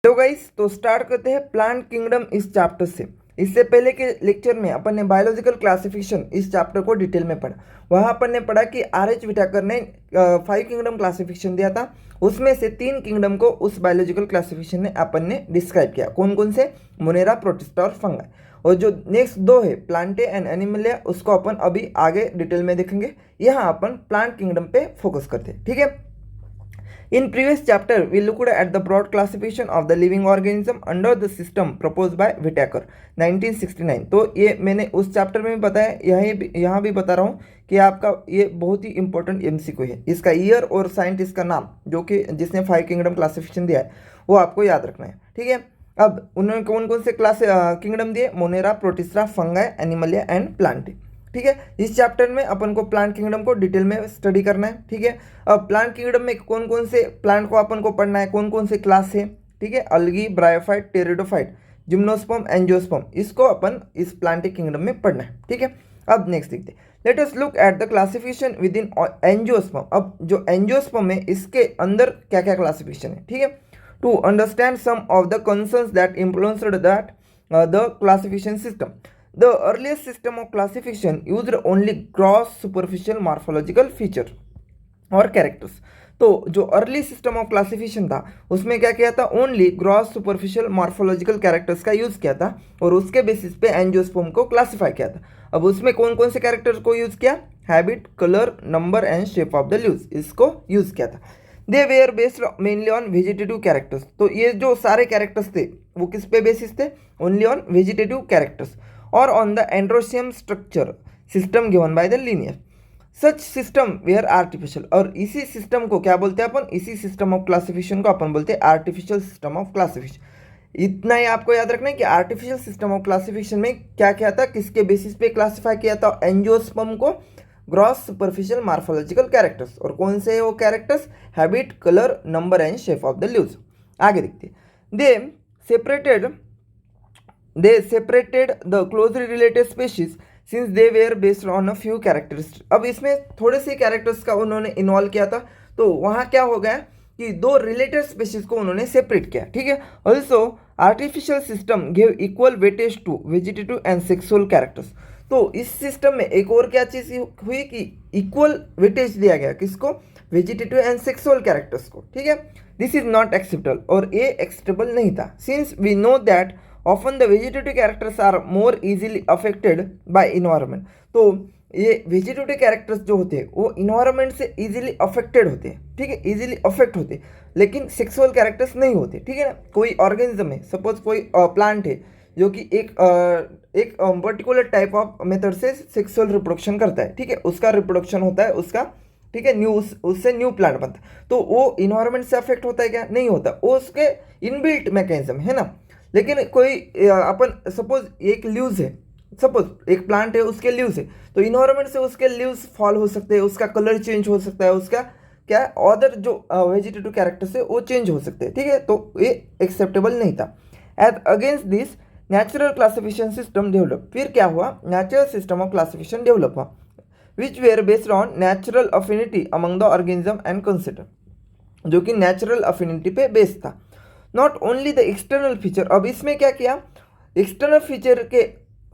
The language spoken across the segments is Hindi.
हेलो गाइस, तो स्टार्ट करते हैं प्लांट किंगडम इस चैप्टर से। इससे पहले के लेक्चर में अपन ने बायोलॉजिकल क्लासिफिकेशन इस चैप्टर को डिटेल में पढ़ा। वहाँ अपन ने पढ़ा कि R.H. विटाकर ने 5 किंगडम क्लासिफिकेशन दिया था। उसमें से 3 किंगडम को उस बायोलॉजिकल क्लासिफिकेशन ने अपन ने डिस्क्राइब किया। कौन कौन से? मोनेरा, प्रोटिस्टा और फंगाई। और जो नेक्स्ट 2 है प्लांटे एंड एनिमलिया, उसको अपन अभी आगे डिटेल में देखेंगे। यहाँ अपन प्लांट किंगडम पे फोकस करते हैं, ठीक है। In previous chapter, we looked at the broad classification of the living organism under the system proposed by Whittaker 1969। तो ये मैंने उस चैप्टर में भी बताया, यहाँ भी बता रहा हूँ कि आपका ये बहुत ही इंपॉर्टेंट एमसीक्यू है। इसका ईयर और साइंटिस्ट का नाम जो कि जिसने 5 किंगडम क्लासिफिकेशन दिया है वो आपको याद रखना है, ठीक है। अब उन्होंने कौन कौन से क्लास किंगडम दिए? Monera, protista, fungi, Animalia and Plantae, ठीक है। इस चैप्टर में अपन को प्लांट किंगडम को डिटेल में स्टडी करना है, ठीक है। अब प्लांट किंगडम में कौन कौन से प्लांट को अपन को पढ़ना है, कौन कौन से क्लास है, ठीक है। अलगी, ब्रायोफाइट, टेरिडोफाइट, जिम्नोस्पर्म, एंजियोस्पर्म, इसको अपन इस प्लांट किंगडम में पढ़ना है, ठीक है। अब नेक्स्ट देखते हैं, let us look at the classification with in angiosperm. अब जो एंजियोस्पर्म है इसके अंदर क्या क्या क्लासिफिकेशन है, ठीक है। To understand some of the concerns that influenced that the classification system, the earliest system of classification used only gross superficial morphological feature और characters। तो जो अर्ली सिस्टम ऑफ क्लासिफिकेशन था उसमें क्या किया था? Only gross superficial morphological characters का यूज़ किया था और उसके बेसिस पे एंजियोस्पर्म को क्लासिफाई किया था। अब उसमें कौन कौन से कैरेक्टर्स को यूज़ किया? Habit, colour, number and shape of the leaves, इसको यूज़ किया था। They were based mainly on vegetative characters. तो ये जो सारे कैरेक्टर्स थे वो किस पे बेसिस थे? ओनली ऑन वेजिटेटिव कैरेक्टर्स और on the androecium structure system given by the Linnaeus such system were artificial. और इसी सिस्टम को क्या बोलते हैं अपन? इसी सिस्टम ऑफ क्लासिफिकेशन को अपन बोलते हैं आर्टिफिशियल सिस्टम ऑफ क्लासिफिकेशन। इतना ही आपको याद रखना है कि आर्टिफिशियल सिस्टम ऑफ क्लासिफिकेशन में क्या किया था, किसके बेसिस पे क्लासिफाई किया था? एंजियोस्पर्म को ग्रॉस सुपरफिशियल मार्फोलॉजिकल कैरेक्टर्स। और कौन से वो characters? Habit, colour, number and shape of the leaves. आगे देखते हैं, they separated the closely related species since they were based on a few characteristics। अब इसमें थोड़े से कैरेक्टर्स का उन्होंने इन्वॉल्व किया था, तो वहाँ क्या हो गया कि 2 रिलेटेड स्पीशीज को उन्होंने सेपरेट किया, ठीक है। Also artificial system give equal weightage to vegetative and sexual characters. तो इस सिस्टम में एक और क्या चीज़ हुई कि इक्वल वेटेज दिया गया, किसको? वेजिटेटिव एंड सेक्सुअल कैरेक्टर्स को, ठीक है। दिस इज नॉट एक्सेप्टेबल, और ये एक्सेप्टेबल नहीं था, since we know that often the vegetative characters are more easily affected by environment. तो ये वेजिटेटिव कैरेक्टर्स जो होते हैं वो इन्वायरमेंट से इजीली अफेक्टेड होते हैं, ठीक है, इजीली अफेक्ट होते हैं, लेकिन सेक्सुअल कैरेक्टर्स नहीं होते, ठीक है ना। कोई ऑर्गेनिज्म है, सपोज कोई प्लांट है जो कि एक पर्टिकुलर टाइप ऑफ मेथड से सेक्सुअल रिप्रोडक्शन करता है, ठीक है, उसका रिप्रोडक्शन होता है उसका, ठीक है, उससे न्यू प्लांट बनता है। तो वो इन्वायरमेंट से अफेक्ट होता है क्या? नहीं होता, वो उसके इनबिल्ट मैकेनिज्म है ना। लेकिन कोई अपन सपोज एक लीव्स है, सपोज एक प्लांट है उसके लीव्स है, तो इन्वायरमेंट से उसके लीव्स फॉल हो सकते हैं, उसका कलर चेंज हो सकता है, उसका क्या अदर जो वेजिटेटिव कैरेक्टर्स है वो चेंज हो सकते हैं, ठीक है। तो ये एक्सेप्टेबल नहीं था। At against this natural classification system develop. फिर क्या हुआ? Natural system of classification develop हुआ which were based on natural affinity among the organism and consider, जो कि नेचुरल अफिनिटी पे बेस्ड था। Not only the external feature. अब इसमें क्या किया? एक्सटर्नल फीचर के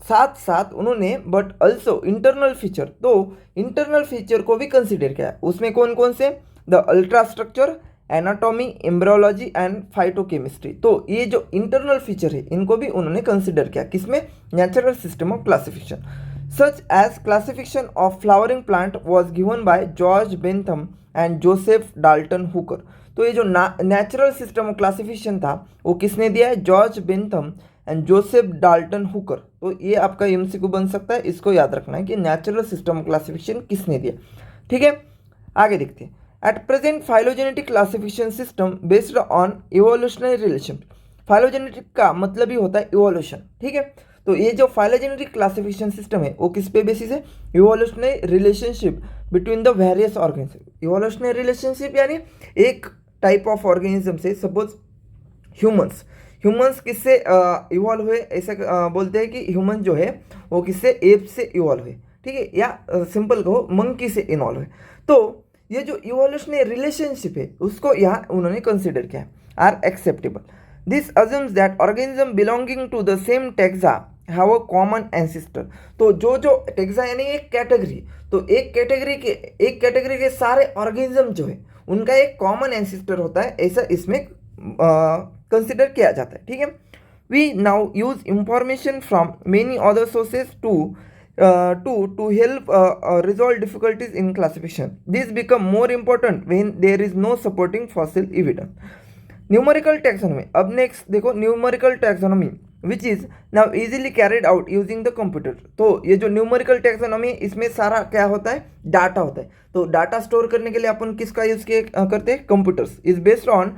साथ साथ उन्होंने बट ऑल्सो इंटरनल फीचर, तो इंटरनल फीचर को भी कंसिडर किया। उसमें कौन कौन से? The ultra structure, anatomy, embryology and phytochemistry. तो ये जो इंटरनल फीचर है इनको भी उन्होंने कंसिडर किया, किसमें? Natural system of classification. Such as classification of flowering plant was given by George Bentham and Joseph Dalton Hooker. तो ये जो नेचुरल सिस्टम ऑफ क्लासिफिकेशन था वो किसने दिया है? George Bentham and Joseph Dalton Hooker. तो ये आपका एमसीक्यू बन सकता है, इसको याद रखना है कि नेचुरल सिस्टम ऑफ क्लासिफिकेशन किसने दिया, ठीक है। आगे देखते हैं, at present phylogenetic classification system based on evolutionary relation. Phylogenetic का मतलब ही होता है इवोल्यूशन, ठीक है। तो ये जो फाइलोजेनेटिक क्लासिफिकेशन सिस्टम है वो किस पे बेसिस है? Evolutionary relationship between the various organism. Evolutionary relationship यानी एक टाइप ऑफ ऑर्गेनिज्म से, सपोज ह्यूमंस किससे इवॉल्व हुए? ऐसे बोलते हैं कि ह्यूमन जो है वो किससे? एप से इवॉल्व हुए, ठीक है, या सिंपल कहो मंकी से इवॉल्व हुए। तो ये जो इवोल्यूशनरी रिलेशनशिप है उसको यहाँ उन्होंने कंसिडर किया, are acceptable. This assumes that organism belonging to the same taxa have a common ancestor. तो जो जो टेक्सा यानी एक कैटेगरी, तो एक कैटेगरी के सारे ऑर्गेनिज्म जो है उनका एक कॉमन एंसिस्टर होता है, ऐसा इसमें कंसिडर किया जाता है। ठीक है, we now use information from many other sources to help resolve difficulties in classification. This become more important when there is no supporting fossil evidence. Numerical taxonomy, अब नेक्स्ट देखो numerical taxonomy which is now easily carried out using the computer. तो ये जो न्यूमेरिकल टैक्सोनॉमी है इसमें सारा क्या होता है, डाटा होता है। तो डाटा स्टोर करने के लिए अपन किसका यूज करते हैं, computers. Is based on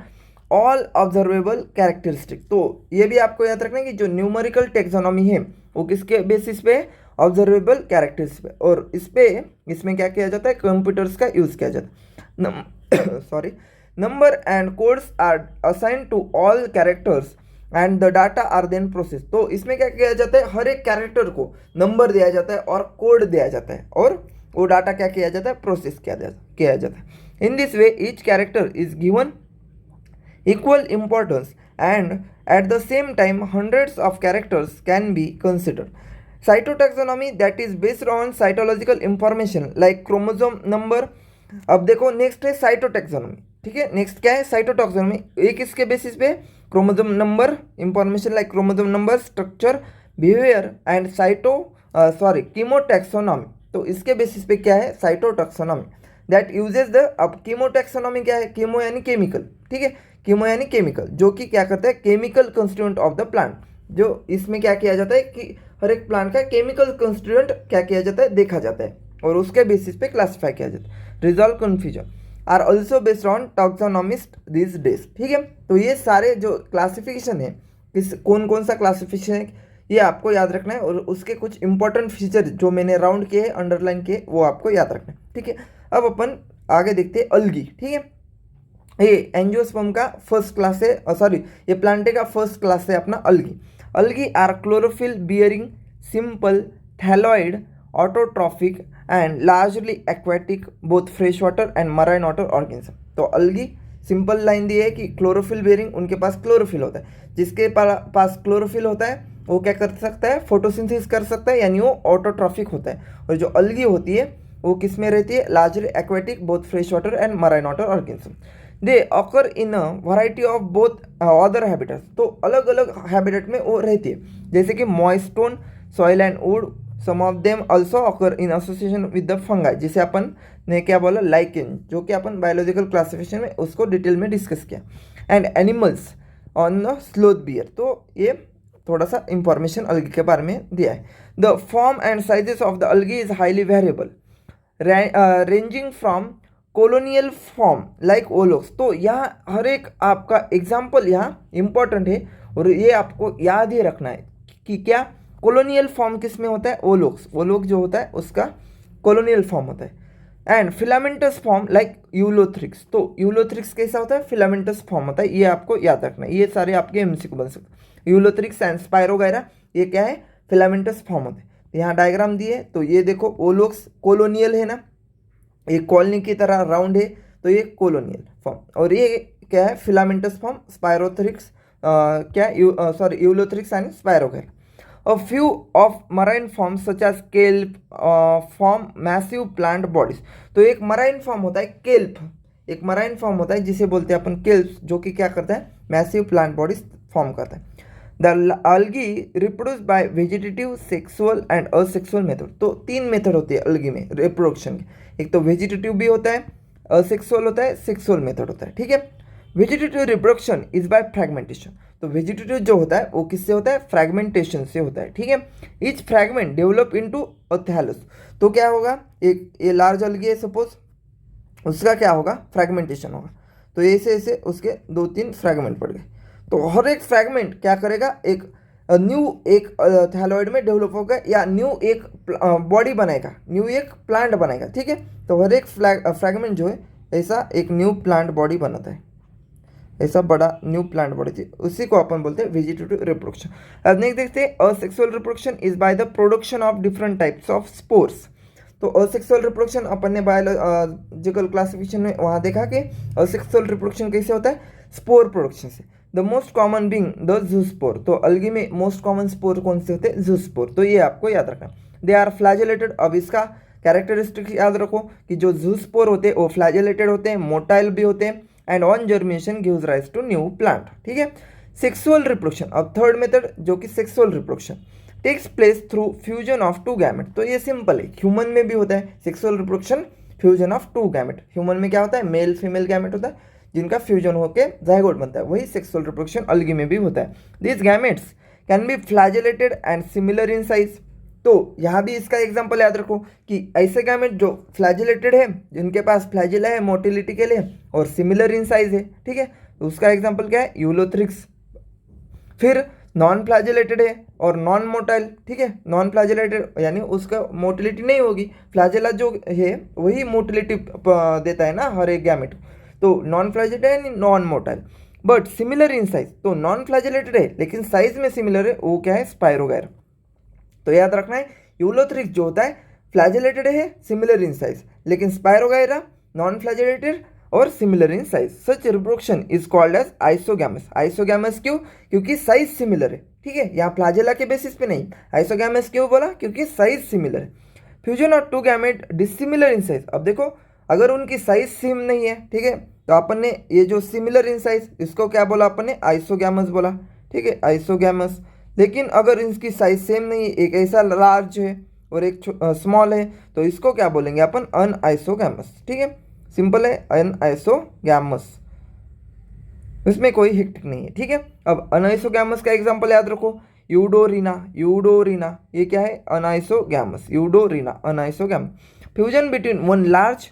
all observable characteristic. तो ये भी आपको याद रखना है कि जो न्यूमेरिकल टैक्सोनॉमी है वो किसके बेसिस पे, ऑब्जर्वेबल कैरेक्टर्स पे, और इसमें क्या किया जाता है, कंप्यूटर्स का यूज किया जाता है। Sorry, number and codes are assigned to all characters and the data are then process. तो इसमें क्या किया जाता है, हर एक कैरेक्टर को नंबर दिया जाता है और कोड दिया जाता है, और वो डाटा क्या किया जाता है, प्रोसेस किया जाता है। In this way each character is given equal importance and at the same time hundreds of characters can be considered. Cytotaxonomy that is based on cytological information like chromosome number। अब देखो नेक्स्ट है साइटोटैक्सोनॉमी। ठीक है, नेक्स्ट क्या है, साइटोटैक्सोनॉमी। एक इसके बेसिस पे chromosome number information like chromosome number, structure, behaviour and कीमोटैक्सोनॉमी। तो इसके बेसिस पे क्या है, साइटोटैक्सोनॉमी दैट यूजेज द। अब कीमोटैक्सोनॉमी क्या है, कीमो यानी केमिकल। ठीक है, कीमो यानी केमिकल, जो कि क्या करता है, chemical constituent of the plant. जो इसमें क्या किया जाता है कि हर एक प्लांट का केमिकल कंस्टिट्यूएंट क्या किया जाता है, देखा जाता है, और उसके बेसिस पे क्लासिफाई किया जाता है। Resolve confusion are also based on taxonomist this days. ठीक है, तो ये सारे जो क्लासिफिकेशन है, कौन कौन सा क्लासिफिकेशन है, ये आपको याद रखना है, और उसके कुछ इंपॉर्टेंट फीचर जो मैंने राउंड किए हैं, अंडरलाइन किए, वो आपको याद रखना है। ठीक है, अब अपन आगे देखते हैं अलगी। ठीक है, ये एंजियोस्पर्म का फर्स्ट क्लास है, सॉरी ये प्लांटे का फर्स्ट क्लास है अपना algae. Algae are chlorophyll bearing, simple, thalloid, autotrophic and largely aquatic, both fresh water and marine water organism. तो अलगी सिंपल लाइन दी है कि क्लोरोफिल बियरिंग, उनके पास क्लोरोफिल होता है। जिसके पास क्लोरोफिल होता है वो क्या कर सकता है, फोटोसिंथेसिस कर सकता है, यानी वो ऑटोट्रॉफिक होता है। और जो अलगी होती है वो किस में रहती है, largely aquatic, both fresh water and marine water organism. They occur in a variety of both other habitats. तो अलग अलग हैबिटेट में वो रहती है, जैसे कि moist stone, soil and wood. Some of them also occur in association with the fungi, जिसे अपन ने क्या बोला, लाइकेन, जो कि अपन बायोलॉजिकल क्लासिफिकेशन में उसको डिटेल में डिस्कस किया। And animals on the sloth beer. तो ये थोड़ा सा इंफॉर्मेशन अलगी के बारे में दिया है। The form and sizes of the algae is highly variable, ranging from colonial form like Volvox. तो यहाँ हर एक आपका एग्जाम्पल यहाँ इंपॉर्टेंट है, और ये आपको याद ही रखना है कि क्या कॉलोनियल फॉर्म किस में होता है, ओलोक्स। ओलोक जो होता है उसका कॉलोनियल फॉर्म होता है। And filamentous form like Ulothrix. तो यूलोथ्रिक्स कैसा होता है, फिलामेंटस फॉर्म होता है, ये आपको याद रखना है। ये सारे आपके एमसीक्यू बन सकते हैं। यूलोथ्रिक्स एंड स्पायरोगायरा, ये क्या है, फिलामेंटस फॉर्म होते हैं। यहाँ डायग्राम दिए, तो ये देखो ओलोक्स कॉलोनियल है ना, एक कॉलोनी की तरह राउंड है, तो ये कॉलोनियल फॉर्म। और ये क्या है, filamentous form, Spirothrix, Ulothrix and Spirogyra. A few of marine forms such as kelp form massive plant bodies। तो एक मराइन फॉर्म होता है केल्प, एक मराइन फॉर्म होता है जिसे बोलते हैं अपन केल्प, जो कि क्या करता है, मैसिव प्लांट बॉडीज फॉर्म करता है। The algae reproduce by vegetative, sexual and asexual method. तो 3 मेथड होती है अलगी में रिप्रोडक्शन के, एक तो वेजिटेटिव भी होता है, असेक्सुअल होता है, सेक्सुअल मेथड होता है। ठीक है, vegetative reproduction is by fragmentation. तो वेजिटेटिव जो होता है वो किससे होता है, फ्रैगमेंटेशन से होता है। ठीक है, each fragment develop into a thallus. तो क्या होगा, एक ये लार्ज अलगी है सपोज, उसका क्या होगा, फ्रैगमेंटेशन होगा। तो ऐसे ऐसे उसके 2-3 फ्रैगमेंट पड़ गए। तो हर एक फ्रैगमेंट क्या करेगा, एक न्यू एक थैलॉइड में डेवलप होगा, या न्यू एक बॉडी बनाएगा, न्यू एक प्लांट बनाएगा। ठीक है, तो हर एक फ्रैगमेंट जो है ऐसा एक न्यू प्लांट बॉडी बनाता है, ऐसा बड़ा न्यू प्लांट बॉडी थी, उसी को अपन बोलते हैं वेजिटेटिव रिप्रोडक्शन। अब नेक्स्ट देखते हैं, asexual reproduction is by the production of different types of spores. तो असेक्सुअल रिप्रोडक्शन अपन ने बायोलॉजिकल क्लासिफिकेशन में वहाँ देखा कि असेक्सुअल रिप्रोडक्शन कैसे होता है, स्पोर प्रोडक्शन से। The most common being the zoospore, तो अलगी में मोस्ट कॉमन स्पोर कौन से होते हैं? जूस्पोर, तो ये आपको याद रखना। दे आर फ्लैजेलेटेड, अब इसका कैरेक्टरिस्टिक याद रखो कि जो जूस्पोर होते हैं वो फ्लैजेलेटेड होते हैं, मोटाइल भी होते हैं, and on germination gives rise to new plant. ठीक है, सेक्सुअल रिप्रोडक्शन, अब थर्ड मेथड जो कि sexual reproduction takes place through fusion of two gamete, तो ये सिंपल है, ह्यूमन में भी होता है sexual reproduction, fusion of two gamete. Human में क्या होता है? मेल फीमेल गैमेट होता है जिनका फ्यूजन होकर जाइगोट बनता है, वही सेक्सुअल रिप्रोडक्शन अलगी में भी होता है। This gametes can be flagellated and similar in size, तो यहाँ भी इसका एग्जांपल याद रखो कि ऐसे गैमेट जो फ्लैजेलेटेड है, जिनके पास फ्लैजिला है मोटिलिटी के लिए, और सिमिलर इन साइज है। ठीक है, तो उसका एग्जांपल क्या है? यूलोथ्रिक्स। फिर नॉन फ्लैजेलेटेड है और नॉन मोटाइल। ठीक है, नॉन फ्लैजेलेटेड यानी उसका मोटिलिटी नहीं होगी, फ्लैजेला जो है वही मोटिलिटी देता है ना हर एक गैमेट, तो नॉन फ्लैजेलेटेड है, non motile, but similar in size, तो नॉन फ्लैजेलेटेड है लेकिन साइज में सिमिलर है, वो क्या है? स्पाइरोगैर। तो याद रखना है, यूलोथ्रिक्स जो होता है फ्लैजेलेटेड है, सिमिलर इन साइज, लेकिन स्पाइरोगायरा नॉन फ्लैजेलेटेड और similar in size. Such reproduction is called as isogamous. Isogamous क्यों? क्योंकि साइज सिमिलर है। ठीक है, यहाँ फ्लैजेला के बेसिस पे नहीं, आइसोगैमस क्यों बोला? क्योंकि साइज सिमिलर है। Fusion of two gamete dissimilar in size, अब देखो अगर उनकी साइज सेम नहीं है, ठीक है, तो अपन ने ये जो सिमिलर इन साइज इसको क्या बोला? अपन ने आइसोगैमस बोला। ठीक है, आइसोगैमस। लेकिन अगर इनकी साइज सेम नहीं है, एक ऐसा लार्ज है और एक स्मॉल है, तो इसको क्या बोलेंगे अपन? अनआइसोगैमस। ठीक है, सिंपल है, अनआइसोगैमस, इसमें कोई हिक्टिक नहीं है। ठीक है, अब अनआइसोगैमस का एग्जांपल याद रखो, यूडोरिना। यूडोरिना ये क्या है? Anisogamous, Eudorina anisogamous. Fusion between one large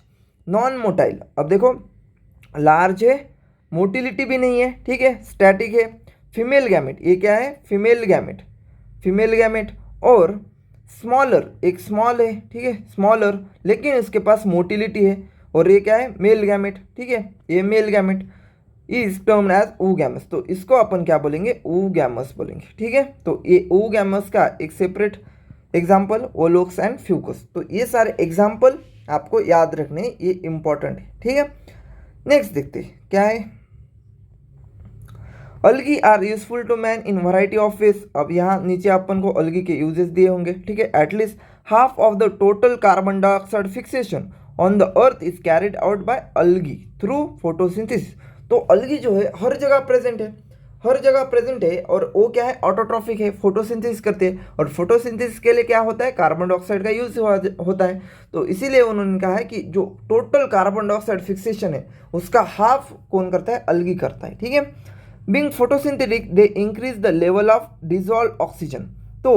non motile, अब देखो लार्ज है, मोटिलिटी भी नहीं है, ठीक है, स्टैटिक है, फीमेल गैमेट, ये क्या है? फीमेल गैमेट, फीमेल गैमेट, और स्मॉलर, एक स्मॉल है, ठीक है, स्मॉलर, लेकिन इसके पास मोटिलिटी है, और ये क्या है? Male gamete. ठीक है, ये male gamete is termed as oogamous, तो इसको अपन क्या बोलेंगे? oogamous बोलेंगे। ठीक है, तो ये oogamous का एक सेपरेट एग्जाम्पल ओलोक्स एंड फ्यूकस, तो ये सारे एग्जाम्पल आपको याद रखने, ये इंपॉर्टेंट है। ठीक है, नेक्स्ट देखते हैं क्या है। Algae are useful to man in variety of ways, अब यहाँ नीचे अपन को अलगी के यूजेस दिए होंगे। ठीक है, at least half of the total carbon dioxide fixation on the earth is carried out by algae through photosynthesis, तो अलगी जो है हर जगह प्रेजेंट है, हर जगह प्रेजेंट है, और वो क्या है? ऑटोट्रॉफिक है, फोटोसिंथेसिस करते हैं, और फोटोसिंथेसिस के लिए क्या होता है? कार्बन डाइऑक्साइड का यूज होता है, तो इसीलिए उन्होंने कहा है कि जो टोटल कार्बन डाइऑक्साइड फिक्सेशन है उसका हाफ कौन करता है? अलगी करता है। ठीक है, being photosynthetic they increase the level of dissolve oxygen, तो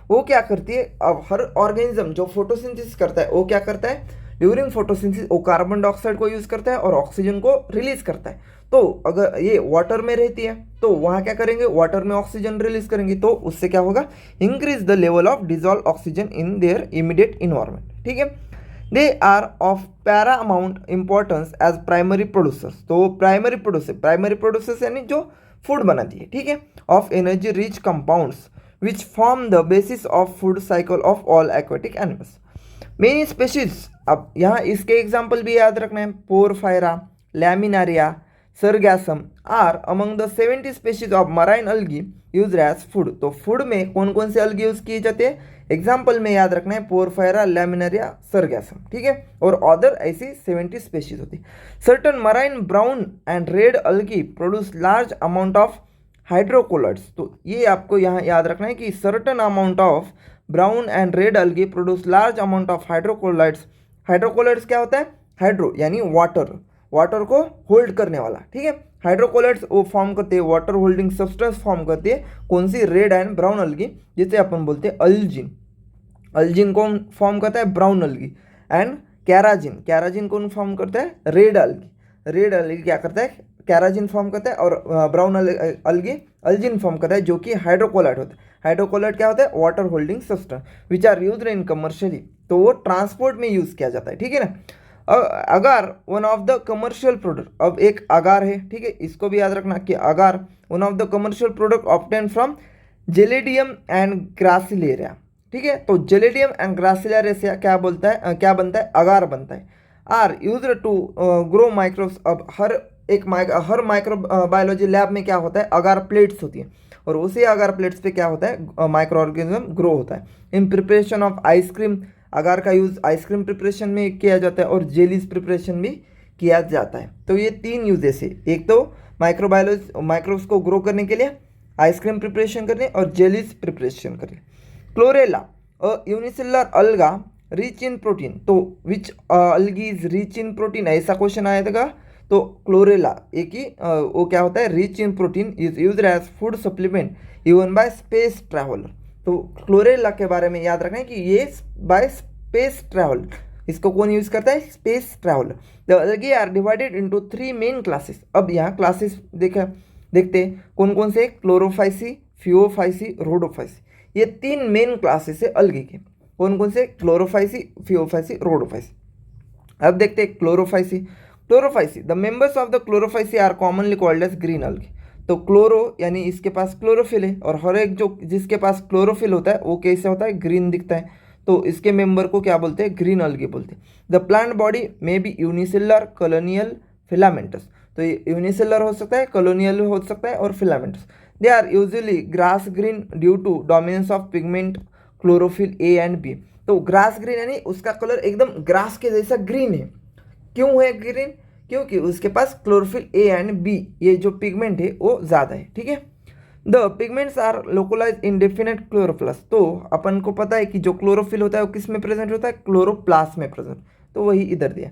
वो क्या करती है? अब हर ऑर्गेनिज्म जो फोटोसिंथेसिस करता है वो क्या करता है? ड्यूरिंग फोटोसिंथेसिस वो कार्बन डाइऑक्साइड को यूज करता है और ऑक्सीजन को रिलीज करता है। तो अगर ये वाटर में रहती है तो वहाँ क्या करेंगे? वाटर में ऑक्सीजन रिलीज करेंगे, तो उससे क्या होगा? Increase the level of dissolve oxygen in their immediate environment. ठीक है, they are of paramount importance as primary producers, तो प्राइमरी प्रोड्यूसर्स यानी जो फूड बनाती है, ठीक है, of energy rich compounds which form the basis of food cycle of all aquatic animals. Many species, अब यहाँ इसके एग्जाम्पल भी याद रखना है, Porphyra, Laminaria, Sargassum are among the 70 species of marine अलगी use as food, तो फूड में कौन कौन से अलगी यूज किए जाते हैं? एग्जाम्पल में याद रखना है पोरफायरा, लैमिनारिया, सरगैसम। ठीक है, और अदर ऐसी 70 स्पेशीज होती है। Certain marine brown and red algae produce large amount of hydrocolloids, तो ये आपको यहाँ याद रखना है कि certain amount of brown and red algae produce large amount of hydrocolloids. Hydrocolloids क्या होता है? हाइड्रो यानी वाटर, वाटर को होल्ड करने वाला। ठीक है, हाइड्रोकोलाइड्स वो फॉर्म करते हैं, वाटर होल्डिंग सब्सटेंस फॉर्म करती है, कौन सी? रेड एंड ब्राउन अलगी, जिसे अपन बोलते हैं अल्जिन। अल्जिन कौन फॉर्म करता है? ब्राउन अलगी। एंड कैराजिन, कैराजिन कौन फॉर्म करता है? रेड अलगी। रेड अलगी क्या करता है? कैराजिन फॉर्म करता है, और ब्राउन अलगी अल्जिन फॉर्म करता है, जो कि हाइड्रोकोलाइड होता है। हाइड्रोकोलाइड क्या होता है? Water holding substance which are used in commercially, तो वो ट्रांसपोर्ट में यूज किया जाता है। ठीक है ना। Agar one of the commercial product, अब एक अगार है, ठीक है, इसको भी याद रखना कि agar one of the commercial product obtain from Gelidium and Gracilaria. ठीक है, तो जेलेडियम एंड ग्रासिलेरिया से क्या बोलता है, क्या बनता है? अगार बनता है। Are used to grow microbes, अब हर हर माइक्रोबायोलॉजी लैब में क्या होता है, अगार प्लेट्स होती है, और उसी अगार प्लेट्स पे क्या होता है, माइक्रो ऑर्गेनिज्म ग्रो होता है। इन प्रिपरेशन ऑफ आइसक्रीम, अगार का यूज़ आइसक्रीम प्रिपरेशन में किया जाता है और जेलीज प्रिपरेशन भी किया जाता है। तो ये 3 यूजेस है, एक तो माइक्रोब्स को ग्रो करने के लिए, आइसक्रीम प्रिपरेशन करने और जेलीज प्रिपरेशन करने। Chlorella a unicellular alga rich in protein, तो which algae is rich in protein, ऐसा क्वेश्चन आएगा। तो क्लोरेला एक ही वो क्या होता है, rich in protein, is used as food supplement even by space traveller. तो क्लोरेला के बारे में याद रखना है कि ये बाय स्पेस ट्रैवल, इसको कौन यूज करता है, space traveller. The algae are divided into 3 main classes. अब यहाँ क्लासेस देखते हैं कौन कौन से, क्लोरोफाइसी, फियोफाइसी, रोडोफाइसी। ये 3 मेन क्लासेस है अलगी के, कौन कौन से, क्लोरोफाइसी, फियोफाइसी, रोडोफाइसी। अब देखते हैं Chlorophyceae. Chlorophyceae, the members of the Chlorophyceae are commonly called as green algae. तो क्लोरो यानी इसके पास क्लोरोफिल है, और हर एक जो जिसके पास क्लोरोफिल होता है वो कैसे होता है, ग्रीन दिखता है, तो इसके मेंबर को क्या बोलते हैं, ग्रीन अलगी बोलते हैं। द प्लांट बॉडी में बी यूनिसेलुलर, कॉलोनियल, फिलामेंटस। तो ये यूनिसेलुलर हो सकता है, कॉलोनियल हो सकता है और filamentous. They are usually grass green due to dominance of pigment chlorophyll a and b. तो ग्रास ग्रीन यानी उसका कलर एकदम ग्रास के जैसा ग्रीन है। क्यों है ग्रीन, क्योंकि उसके पास क्लोरोफिल ए एंड बी ये जो पिगमेंट है वो ज़्यादा है, ठीक है। The pigments are localize in definite chloroplast. तो अपन को पता है कि जो क्लोरोफिल होता है वो किस में प्रेजेंट होता है, क्लोरोप्लास्ट में प्रेजेंट, तो वही इधर दिया।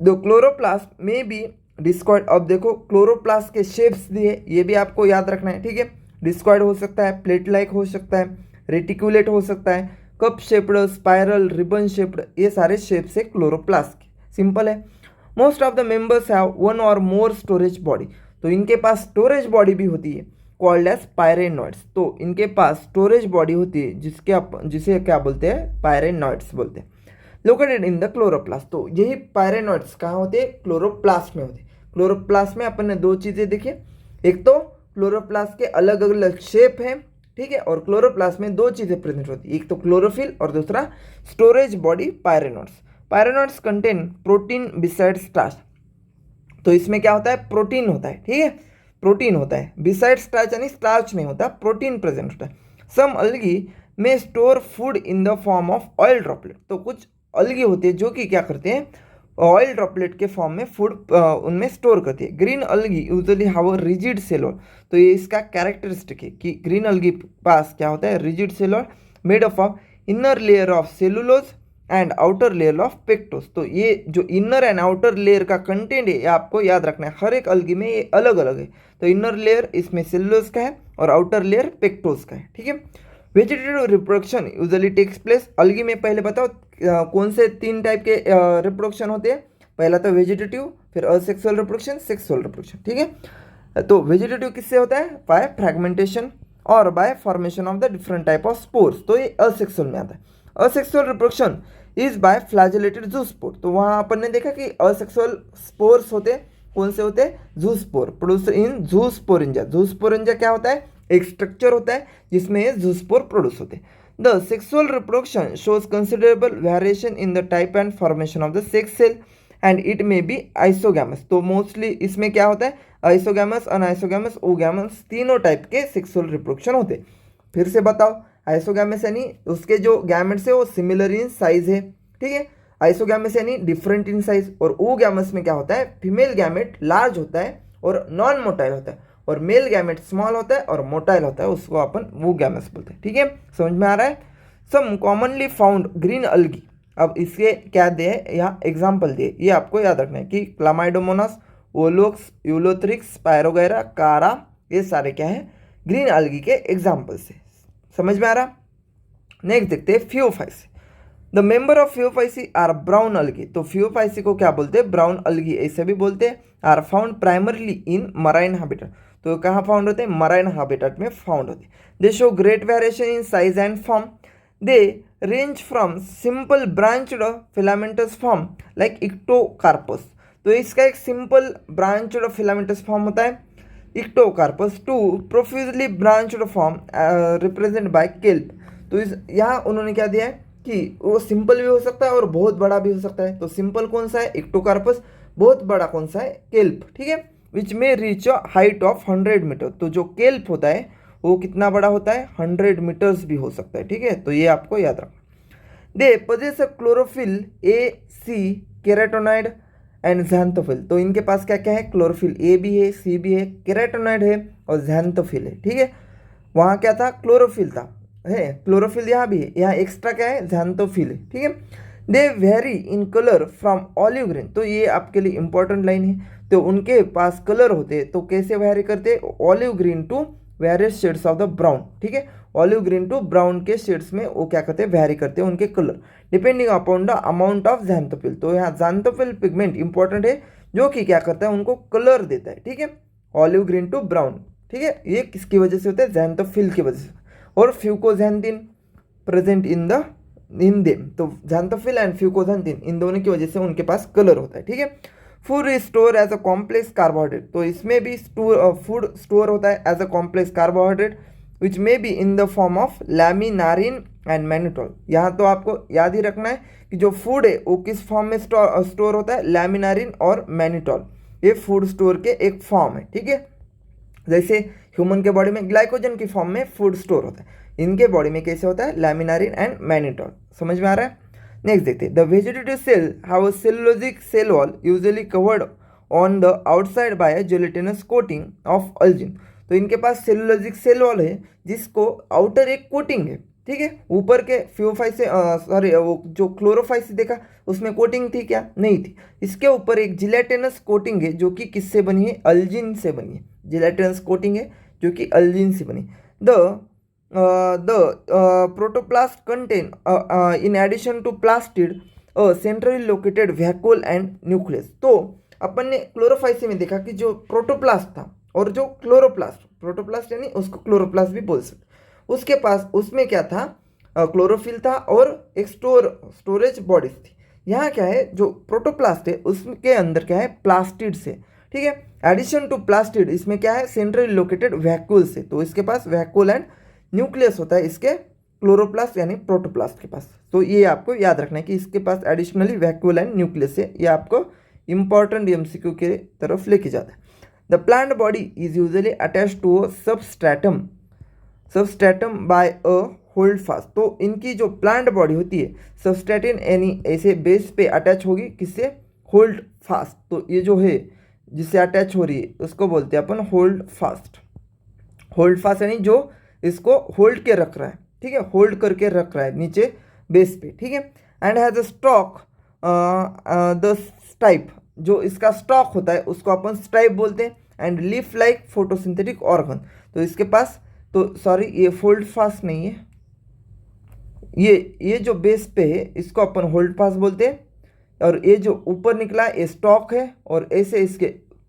द क्लोरोप्लास्ट में भी डिस्कॉइड, अब देखो क्लोरोप्लास्ट के शेप्स दिए, ये भी आपको याद रखना है, ठीक है। डिस्कॉइड हो सकता है, प्लेट लाइक हो सकता है, रेटिकुलेट हो सकता है, cup shaped, spiral, ribbon shaped, ये सारे शेप्स है क्लोरोप्लास्ट के। सिंपल है। Most of the members have 1 और मोर स्टोरेज बॉडी। तो इनके पास स्टोरेज बॉडी भी होती है, कॉल्ड एज पायरेनॉइड्स। तो इनके पास स्टोरेज बॉडी होती है जिसे क्या बोलते हैं, पायरेनॉइड्स बोलते हैं। Located in the chloroplast. तो यही पायरेनॉइड्स कहाँ होते हैं, क्लोरोप्लास्ट में होते हैं। क्लोरोप्लास्ट में अपन ने 2 चीज़ें देखी, एक तो क्लोरोप्लास्ट के अलग अलग शेप है, ठीक है, और क्लोरोप्लास्ट में 2 चीज़ें प्रेजेंट होती है, एक तो क्लोरोफिल और दूसरा storage body pyrenoids. Pyrenoids contain protein beside starch. तो इसमें क्या होता है, प्रोटीन होता है, ठीक है, प्रोटीन होता है, बिसाइड स्टार्च यानी स्टार्च नहीं होता, प्रोटीन प्रेजेंट होता है। सम अलगी में store food in the form of oil droplet. तो कुछ अलगी होती है जो कि क्या करते हैं, ऑयल ड्रॉपलेट के फॉर्म में फूड उनमें स्टोर करती है। Green अलगी usually have a rigid seller. तो ये इसका कैरेक्टरिस्टिक है कि ग्रीन अलगी पास क्या होता है, rigid cell wall made of inner layer of cellulose and outer layer of pectose. तो ये जो इनर एंड आउटर लेयर का कंटेंट है ये आपको याद रखना है, हर एक अलगी में ये अलग अलग है। तो इनर लेयर इसमें सेलुलोज का है और आउटर लेयर पेक्टोस का है, ठीक है। Vegetative reproduction usually takes place. Algae में पहले बताओ कौन से 3 टाइप के रिप्रोडक्शन होते हैं, पहला तो वेजिटेटिव, फिर असेक्सुअल रिप्रोडक्शन, सेक्सुअल रिप्रोडक्शन, ठीक है। तो वेजिटेटिव किससे होता है, बाय फ्रैगमेंटेशन और bye formation of the different type of spores. तो ये असेक्सुअल में आता है। Asexual reproduction is by flagellated zoospore. तो वहाँ अपन ने देखा कि असेक्सुअल स्पोर्स होते हैं, कौन से होते हैं, जूस्पोर, प्रोड्यूस इन जूस्पोरेंजा। जूस्पोरेंजा क्या होता है, एक स्ट्रक्चर होता है जिसमें जूस्पोर प्रोड्यूस होते हैं। The sexual reproduction shows considerable variation in the type and formation of the sex cell and it may be isogamous. तो मोस्टली इसमें क्या होता है, आइसोगैमस, अनआइसोगैमस, ओगैमस, तीनों टाइप के सेक्सुअल रिप्रोडक्शन होते हैं। फिर से बताओ, आइसोगैमस यानी उसके जो गैमेट्स है वो सिमिलर इन साइज है, ठीक है। आइसोगैमस यानी डिफरेंट इन साइज। और ओगैमस में क्या होता है, फीमेल गैमेट लार्ज होता है और नॉन मोटाइल होता है, और मेल गैमेट स्मॉल होता है और मोटाइल होता है, उसको अपन वोगैमस बोलते हैं, ठीक है। समझ में आ रहा है। सम कॉमनली फाउंड ग्रीन अलगी। अब इसके क्या दे है, यहाँ एग्जाम्पल दिए, ये आपको याद रखना है कि क्लामाइडोमोनास, ओलोक्स, यूलोथ्रिक्स, पायरोगैरा, कारा, ये सारे क्या है, ग्रीन अलगी के एग्जाम्पल्स है। समझ में आ रहा। नेक्स्ट देखते हैं Phaeophyceae. The member of Phaeophyceae are brown algae. तो फियोफाइसी को क्या बोलते हैं, ब्राउन अलगी ऐसे भी बोलते हैं। Are found primarily in marine habitat. तो कहाँ फाउंड होते हैं, मराइन हैबिटेट में फाउंड होते हैं। They show great variation in size and form. They range from simple branched filamentous form like Ectocarpus. तो इसका एक सिंपल ब्रांच्ड फिलामेंटस फॉर्म होता है Ectocarpus, to profusely branched form represent by kelp. तो इस यहाँ उन्होंने क्या दिया है कि वो सिंपल भी हो सकता है और बहुत बड़ा भी हो सकता है। तो सिंपल कौन सा है, इक्टोकार्पस, बहुत बड़ा कौन सा है, केल्प, ठीक है, विच में reach a height of 100 metre. तो जो केल्प होता है वो कितना बड़ा होता है, 100 मीटर्स भी हो सकता है, ठीक है, तो ये आपको याद रखना। They possess a chlorophyll A, C, carotenoid and xanthophyll. तो इनके पास क्या क्या है, क्लोरोफिल ए भी है, सी भी है, केराटोनाइड है और ज़ैंथोफिल है, ठीक है। वहाँ क्या था, क्लोरोफिल था, है क्लोरोफिल, यहाँ भी है, यहाँ एक्स्ट्रा क्या है, ज़ैंथोफिल है, ठीक है। They vary in colour from olive green. तो ये आपके लिए इंपॉर्टेंट लाइन है। तो उनके पास कलर होते हैं, तो कैसे वेरी करते, olive green to various shades of the brown, ठीक है, ऑलिव ग्रीन टू ब्राउन के शेड्स में वो क्या करते हैं, वेरी करते हैं उनके colour, depending upon the amount of xanthophyll. तो यहाँ ज़ैंथोफिल पिगमेंट इंपॉर्टेंट है, जो कि क्या करता है, उनको कलर देता है, ठीक है, ऑलिव ग्रीन टू ब्राउन, ठीक है। ये किसकी वजह से होता है, ज़ैंथोफिल की वजह से। और फ्यूकोज़ैंथिन प्रेजेंट इन देम। तो ज़ैंथोफिल एंड फ्यूकोज़ैंथिन इन दोनों की वजह से उनके पास कलर होता है, ठीक है। Food store as a complex carbohydrate. तो इसमें भी फूड स्टोर होता है as a complex carbohydrate which may be in the form of laminarin and mannitol. यहाँ तो आपको याद ही रखना है कि जो फूड है वो किस फॉर्म में स्टोर होता है, लैमिनारिन और मैनिटोल। ये फूड स्टोर के एक फॉर्म है, ठीक है। जैसे ह्यूमन के बॉडी में ग्लाइकोजन की फॉर्म में फूड स्टोर होता है, इनके बॉडी में कैसे होता है, लैमिनारिन एंड मैनिटोल। समझ में आ रहा है। नेक्स्ट देखते हैं, the vegetative cell have a cellulosic cell wall usually covered on the outside by a gelatinous coating of algin. तो इनके पास सेलुलोजिक सेल वॉल है जिसको आउटर एक कोटिंग है, ठीक है। ऊपर के फ्यूफाइस से सॉरी वो जो क्लोरोफाइस से देखा उसमें कोटिंग थी क्या, नहीं थी। इसके ऊपर एक जिलेटिनस कोटिंग है जो कि किससे बनी है, अल्जिन से बनी है। जिलेटिनस कोटिंग है जो कि अल्जिन से बनी। The protoplast contain in addition to plastid centrally located vacuole and nucleus. तो अपन ने क्लोरोफाइसी में देखा कि जो प्रोटोप्लास्ट था और जो प्रोटोप्लास्ट यानी उसको क्लोरोप्लास्ट भी बोल सकते, उसके पास उसमें क्या था, क्लोरोफिल था और एक स्टोरेज बॉडीज थी। यहाँ क्या है, जो प्रोटोप्लास्ट है उसके अंदर क्या है, प्लास्टिड्स है, ठीक है। एडिशन टू प्लास्टिड इसमें क्या है, सेंट्रली लोकेटेड वैक्यूल्स है। तो इसके पास वैक्यूल एंड न्यूक्लियस होता है इसके क्लोरोप्लास्ट यानी प्रोटोप्लास्ट के पास। तो ये आपको याद रखना है कि इसके पास एडिशनली वैक्यूल एंड न्यूक्लियस है। ये आपको इंपॉर्टेंट एमसीक्यू के तरफ लेके जाता है। The plant body is usually attach to a substratum by a holdfast. तो इनकी जो प्लांट बॉडी होती है सबस्ट्रेटिन यानी ऐसे बेस पे अटैच होगी, किससे, होल्ड फास्ट। तो ये जो है जिससे अटैच हो रही है उसको बोलते हैं अपन होल्ड फास्ट। होल्ड फास्ट यानी जो इसको होल्ड के रख रहा है, ठीक है, होल्ड करके रख रहा है नीचे बेस पे, ठीक है। And has a stock, the stipe, जो इसका स्टॉक होता है उसको अपन स्टाइप बोलते हैं। And leaf like photosynthetic organ. तो इसके पास, तो सॉरी ये होल्ड फास्ट नहीं है, ये जो बेस पे है इसको अपन होल्ड फास्ट बोलते हैं। और ये जो ऊपर निकला ये स्टॉक है और ऐसे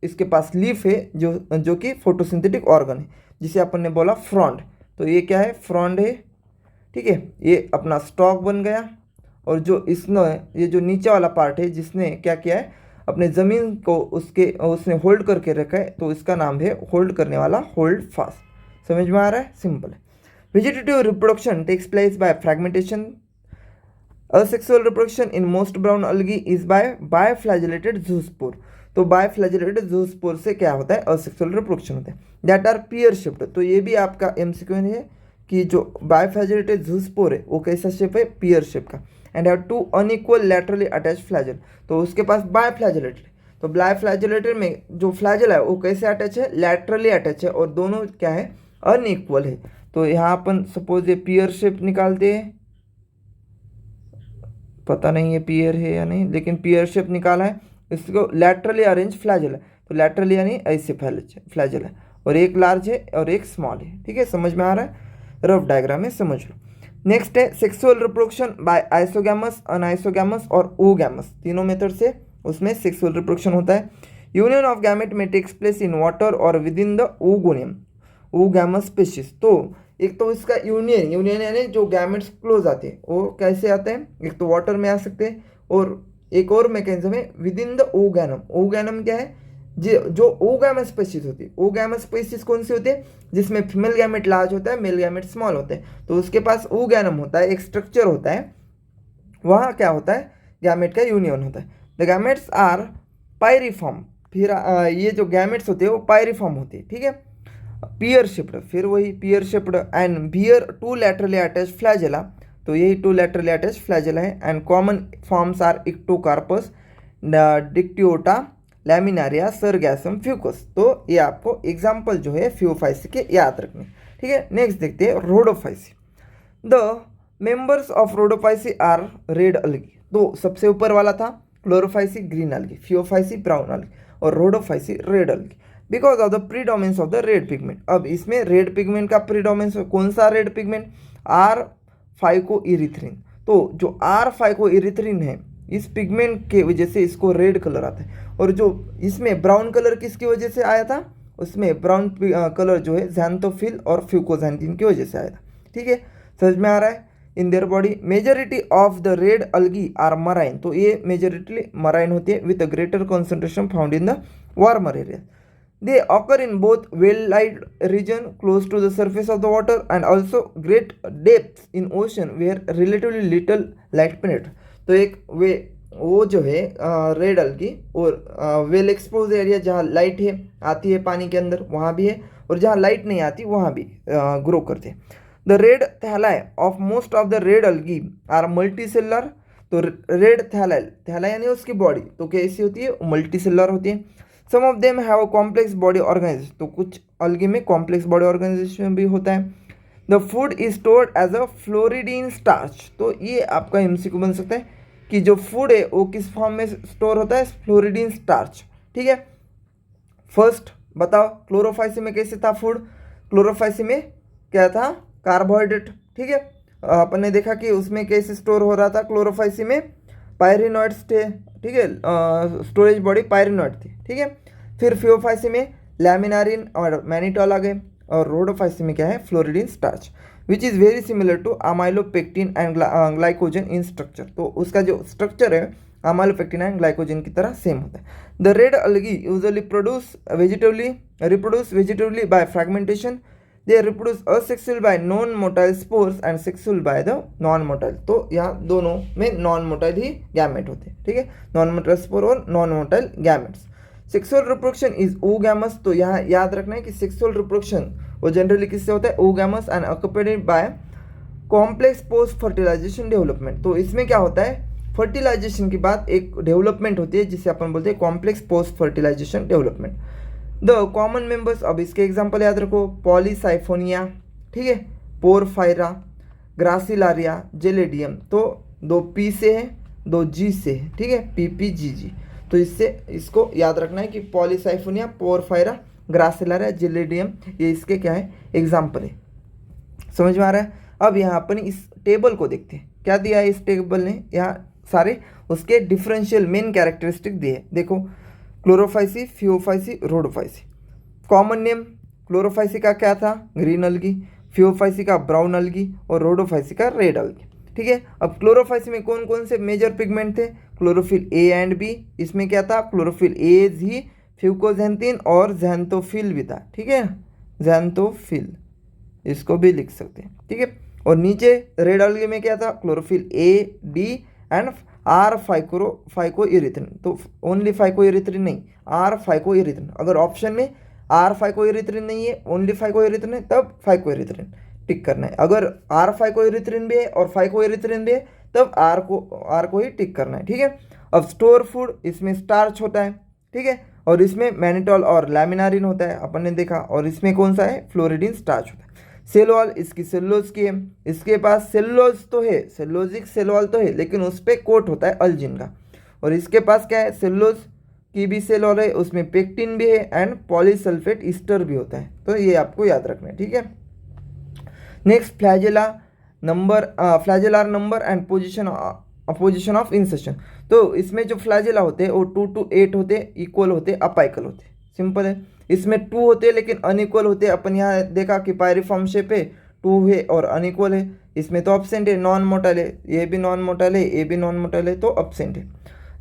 इसके पास लीफ है जो कि फोटोसिंथेटिक ऑर्गन है, जिसे अपन ने बोला फ्रॉन्ड। तो ये क्या है, फ्रॉन्ड है, ठीक है। ये अपना स्टॉक बन गया। और जो इसने, ये जो नीचे वाला पार्ट है जिसने क्या किया है, अपने ज़मीन को उसने होल्ड करके रखा है, तो इसका नाम है होल्ड करने वाला, होल्ड फास्ट। समझ में आ रहा है, सिंपल है। Vegetative reproduction takes place by fragmentation. Asexual reproduction in most brown algae is by biflagellated zoospore। तो बायफ्लैजेलेटेड जूस्पोर से क्या होता है, असेक्सुअल रिप्रोडक्शन होता है, दैट आर पियर शिफ्ट। तो ये भी आपका एमसीक्यू है कि जो बायफ्लैजेलेटेड जूस्पोर है वो कैसा शेप है, पियर शेप का। And have two unequal laterally attach flagella. तो उसके पास बायफ्लैजेलेटेड, तो बायफ्लैजेलेटेड में जो फ्लैजल है वो कैसे अटैच है, लैटरली अटैच है, और दोनों क्या है, अनइक्वल है। तो यहाँ अपन सपोज ये पियर शेप निकालते हैं, पता नहीं ये पियर है या नहीं, लेकिन पियर शेप निकाला है। इसको लैटरली अरेंज फ्लैजल है, तो लैटरली यानी ऐसे फ्लैजल है, और एक लार्ज है और एक स्मॉल है, ठीक है। समझ में आ रहा है, रफ डायग्राम में समझ लो। नेक्स्ट है सेक्सुअल रिप्रोडक्शन बाय आइसोगैमस, अनआइसोगैमस और ओगैमस। तीनों मेथड से उसमें सेक्सुअल रिप्रोडक्शन होता है। यूनियन ऑफ गैमेट में टेक्स प्लेस इन वाटर और with in the oogonium, oogamous species. तो एक तो इसका यूनियन यानी जो गैमेट्स क्लोज आते हैं वो कैसे आते हैं, एक तो वाटर में आ सकते हैं, और एक और मैकेनिज्म है विद इन द ओगैनम। ओगैनम क्या है, जो ओगैमस स्पीशीज होती है। ओगैमस स्पीशीज कौन सी होती है, जिसमें फीमेल गैमेट लार्ज होता है, मेल गैमेट स्मॉल होते हैं। तो उसके पास ओगैनम होता है, एक स्ट्रक्चर होता है, वहाँ क्या होता है, गैमेट का यूनियन होता है। द गैमेट्स आर पायरिफॉर्म, फिर ये जो गैमेट्स होते हैं वो पायरिफॉर्म होते हैं, ठीक है। पियर शेप्ड, फिर वही pear shaped and bear two laterally attach flagella, तो यही टू लैटरली अटैच फ्लैजेला है। And common forms are Ectocarpus, Dictyota, Laminaria, Sargassum, Fucus. तो ये आपको एग्जाम्पल जो है फ्यूफाइसी के याद रखने, ठीक है। नेक्स्ट देखते हैं Rhodophyceae. The members of Rhodophyceae are red algae, तो सबसे ऊपर वाला था Chlorophyceae green algae, Phaeophyceae brown algae और Rhodophyceae red algae because of the predominance of the red pigment. अब इसमें रेड पिगमेंट का प्रीडोमिनेंस, कौन सा रेड पिगमेंट, आर फाइकोइरिथ्रिन। तो जो आर फाइकोइरिथ्रिन है इस पिगमेंट के वजह से इसको रेड कलर आता है, और जो इसमें ब्राउन कलर किसकी वजह से आया था, उसमें ब्राउन कलर जो है ज़ैंथोफिल और फ्यूकोजैंथिन की वजह से आया था, ठीक है। समझ में आ रहा है। In their body majority of the red algae are marine, तो ये मेजॉरिटी मराइन होती है with a greater concentration found in the warmer area. They occur in both well-light region close to the surface of the water and also great depths in ocean where relatively little light penetrates. तो एक वो जो है रेड अलगी और वेल एक्सपोज एरिया जहाँ लाइट है आती है पानी के अंदर वहाँ भी है, और जहाँ लाइट नहीं आती वहाँ भी ग्रो करते हैं। The red thalli of most of the red algae are multicellular, तो रेड थैलाई यानी उसकी बॉडी तो कैसी होती है, मल्टी सेलर होती है। Some of them have a complex body organisation, तो कुछ अलगी में कॉम्प्लेक्स बॉडी ऑर्गेनाइजेशन भी होता है। The food is stored as a floridean starch, तो ये आपका एमसीक्यू बन सकता है कि जो फूड है वो किस फॉर्म में स्टोर होता है, फ्लोरिडीन स्टार्च, ठीक है। फर्स्ट बताओ क्लोरोफाइसी में कैसे था फूड, क्लोरोफाइसी में क्या था, कार्बोहाइड्रेट, ठीक है। अपन ने देखा कि उसमें कैसे स्टोर हो रहा था, क्लोरोफाइसी में पायरिनॉइड्स थे, ठीक है, स्टोरेज बॉडी पायरिनॉइड थी, ठीक है। फिर फ्यूफाइसी में लैमिनारिन और मैनिटॉल आ गए, और रोडोफाइसी में क्या है, floridean starch which is very similar to amylopectin and glycogen in structure, तो उसका जो स्ट्रक्चर है अमाइलोपेक्टिन एंड ग्लाइकोजन की तरह सेम होता है। The red algae usually reproduce vegetatively by fragmentation, they reproduce asexual by non motile spores and sexual by the non motile, तो यहाँ दोनों में नॉन मोटाइल ही गैमेट होते हैं, ठीक है, नॉन मोटाइल स्पोर और non motile gametes. Sexual reproduction is oogamous, तो यहाँ याद रखना है कि सेक्सुअल रिप्रोडक्शन वो जनरली किससे होता है, oogamous and accompanied by complex post fertilisation development, तो इसमें क्या होता है, फर्टिलाइजेशन के बाद एक डेवलपमेंट होती है जिसे अपन बोलते हैं complex post fertilisation development. The common members, अब इसके एग्जांपल याद रखो, पॉलीसाइफोनिया, ठीक है, पोरफायरा, ग्रासिलारिया, जेलेडियम, तो 2 P से है 2 G से है, ठीक है, PPGG, तो इससे इसको याद रखना है कि पॉलीसाइफोनिया, पोरफायरा, ग्रासिलारिया, जेलेडियम ये इसके क्या है, एग्जाम्पल है। समझ में आ रहा है। अब यहाँ अपन इस टेबल को देखते हैं, क्या दिया है इस टेबल ने, यहाँ सारे उसके डिफरेंशियल मेन कैरेक्टरिस्टिक दिए, देखो Chlorophyceae, Phaeophyceae, Rhodophyceae. Common name Chlorophyceae का क्या था, ग्रीन अलगी, फ्यूफाइसी का ब्राउन अलगी और रोडोफाइसी का रेड अलगी, ठीक है। अब क्लोरोफाइसी में कौन कौन से मेजर पिगमेंट थे, क्लोरोफिल ए एंड बी, इसमें क्या था, क्लोरोफिल ए ही, फ्यूकोजैंथिन और ज़ैंथोफिल भी था, ठीक है, ज़ैंथोफिल इसको भी लिख सकते हैं, ठीक है। और नीचे रेड अलगी में क्या था, chlorophyll A, D and R phycoerythrin, तो ओनली फाइकोइरिथ्रिन नहीं, आर फाइकोइरिथ्रिन। अगर ऑप्शन में आर फाइकोइरिथ्रिन नहीं है, ओनली फाइकोइरिथ्रिन है, तब फाइकोइरिथ्रिन टिक करना है। अगर आर फाइकोइरिथ्रिन भी है और फाइकोइरिथ्रिन भी है, तब आर को ही टिक करना है, ठीक है। अब स्टोर फूड, इसमें स्टार्च होता है, ठीक है, और इसमें मैनिटॉल और लैमिनारिन होता है, अपन ने देखा, और इसमें कौन सा है, फ्लोरिडीन स्टार्च होता है। सेलुलोज इसकी सेलुलोज की है, इसके पास सेलुलोज तो है, सेलुलोजिक सेलुलोज तो है, लेकिन उस पर कोट होता है अल्जिन का। और इसके पास क्या है, सेलुलोज की भी सेलुलोज है, उसमें पेक्टिन भी है एंड पॉलीसल्फेट ईस्टर भी होता है, तो ये आपको याद रखना है, ठीक है। Next flagellar number and position of insertion, तो इसमें जो फ्लैजेला होते हैं वो 2 to 8 होते, इक्वल होते, अपाइकल होते, सिंपल है। इसमें 2 होते लेकिन अनइक्वल होते, अपन यहाँ देखा कि पायरिफॉर्म शेप है, 2 है और अनइक्वल है। इसमें तो अब्सेंट है, नॉन मोटाइल है, ये भी नॉन मोटाइल है, ये भी नॉन मोटाइल है, तो अब्सेंट है।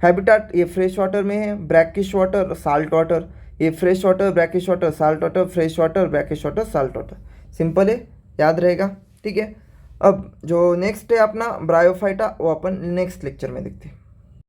हैबिटाट ये फ्रेश वाटर में है, ब्रैकिश वाटर, साल्ट वाटर, ये fresh water, brackish water, salt water, fresh water, brackish water, salt water, simple है, याद रहेगा, ठीक है। अब जो नेक्स्ट है अपना ब्रायोफाइटा, वो अपन नेक्स्ट लेक्चर में देखते हैं।